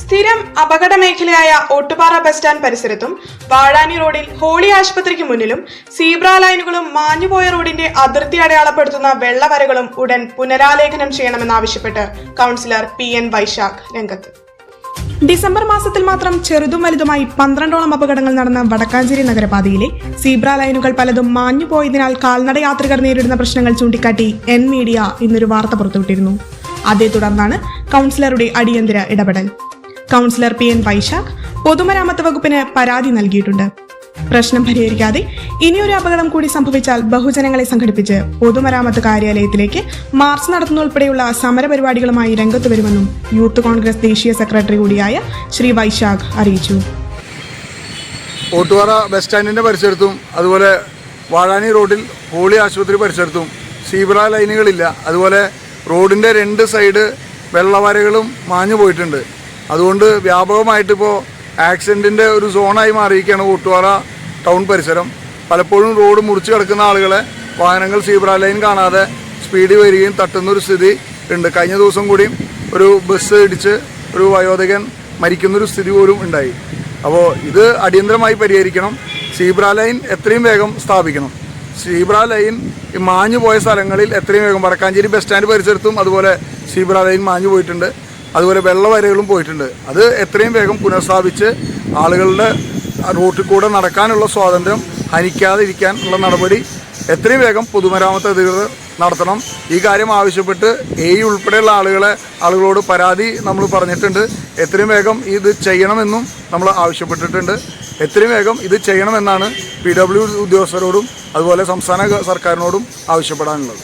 സ്ഥിരം അപകട മേഖലയായ ഓട്ടുപാറ ബസ് സ്റ്റാൻഡ് പരിസരത്തും വാഴാനി റോഡിൽ ഹോളി ആശുപത്രിക്ക് മുന്നിലും സീബ്ര ലൈനുകളും മാഞ്ഞുപോയ റോഡിന്റെ അതിർത്തി അടയാളപ്പെടുത്തുന്ന വെള്ളവരകളും ഉടൻ പുനരാലേഖനം ചെയ്യണമെന്നാവശ്യപ്പെട്ട് കൗൺസിലർ PN വൈശാഖ് രംഗത്ത്. ഡിസംബർ മാസത്തിൽ മാത്രം ചെറുതും വലുതുമായി 12ഓളം അപകടങ്ങൾ നടന്ന വടക്കാഞ്ചേരി നഗരപാതയിലെ സീബ്ര ലൈനുകൾ പലതും മാഞ്ഞുപോയതിനാൽ കാൽനട യാത്രികർ നേരിടുന്ന പ്രശ്നങ്ങൾ ചൂണ്ടിക്കാട്ടി N-Media ഇന്നൊരു വാർത്ത പുറത്തുവിട്ടിരുന്നു. അതേ തുടർന്നാണ് കൗൺസിലറുടെ അടിയന്തര ഇടപെടൽ. കൗൺസിലർ PN വൈശാഖ് പൊതുമരാമത്ത് വകുപ്പിന് പരാതി നൽകിയിട്ടുണ്ട്. പ്രശ്നം പരിഹരിക്കാതെ ഇനിയൊരു അപകടം കൂടി സംഭവിച്ചാൽ ബഹുജനങ്ങളെ സംഘടിപ്പിച്ച് പൊതുമരാമത്ത് കാര്യാലയത്തിലേക്ക് മാർച്ച് നടത്തുന്നതുൾപ്പെടെയുള്ള സമരപരിപാടികളുമായി രംഗത്ത് വരുമെന്നും യൂത്ത് കോൺഗ്രസ് ദേശീയ സെക്രട്ടറി കൂടിയായ ശ്രീ വൈശാഖ് അറിയിച്ചു. ഓട്ടുപാറ ബസ് സ്റ്റാൻഡിൻ്റെ പരിസരത്തും അതുപോലെ വാഴാനി റോഡിൽ ഹോളി ആശുപത്രി പരിസരത്തും സീബ്ര ലൈനുകളില്ല. അതുപോലെ റോഡിൻ്റെ 2 സൈഡ് വെള്ളവരകളും മാഞ്ഞു പോയിട്ടുണ്ട്. അതുകൊണ്ട് വ്യാപകമായിട്ടിപ്പോൾ ആക്സിഡൻറ്റിൻ്റെ ഒരു സോണായി മാറിയിരിക്കുകയാണ് ഓട്ടുപാറ ടൗൺ പരിസരം. പലപ്പോഴും റോഡ് മുറിച്ച് കിടക്കുന്ന ആളുകളെ വാഹനങ്ങൾ സീബ്ര ലൈൻ കാണാതെ സ്പീഡിൽ വരികയും തട്ടുന്നൊരു സ്ഥിതി ഉണ്ട്. കഴിഞ്ഞ ദിവസം കൂടിയും ഒരു ബസ് ഇടിച്ച് ഒരു വയോധികൻ മരിക്കുന്നൊരു സ്ഥിതി പോലും ഉണ്ടായി. അപ്പോൾ ഇത് അടിയന്തരമായി പരിഹരിക്കണം. സീബ്ര ലൈൻ എത്രയും വേഗം സ്ഥാപിക്കണം. സീബ്ര ലൈൻ മാഞ്ഞു പോയ സ്ഥലങ്ങളിൽ എത്രയും വേഗം വടക്കാഞ്ചേരി ബസ് സ്റ്റാൻഡ് പരിസരത്തും അതുപോലെ സീബ്ര ലൈൻ മാഞ്ഞു പോയിട്ടുണ്ട്. അതുപോലെ വെള്ളവരകളും പോയിട്ടുണ്ട്. അത് എത്രയും വേഗം പുനഃസ്ഥാപിച്ച് ആളുകളുടെ റോട്ടിൽ കൂടെ നടക്കാനുള്ള സ്വാതന്ത്ര്യം ഹനിക്കാതിരിക്കാനുള്ള നടപടി എത്രയും വേഗം പൊതുമരാമത്ത് അധികൃതർ നടത്തണം. ഈ കാര്യം ആവശ്യപ്പെട്ട് ഉൾപ്പെടെയുള്ള ആളുകളോട് പരാതി നമ്മൾ പറഞ്ഞിട്ടുണ്ട്. എത്രയും വേഗം ഇത് ചെയ്യണമെന്നും നമ്മൾ ആവശ്യപ്പെട്ടിട്ടുണ്ട്. എത്രയും വേഗം ഇത് ചെയ്യണമെന്നാണ് PW ഉദ്യോഗസ്ഥരോടും അതുപോലെ സംസ്ഥാന സർക്കാരിനോടും ആവശ്യപ്പെടാനുള്ളത്.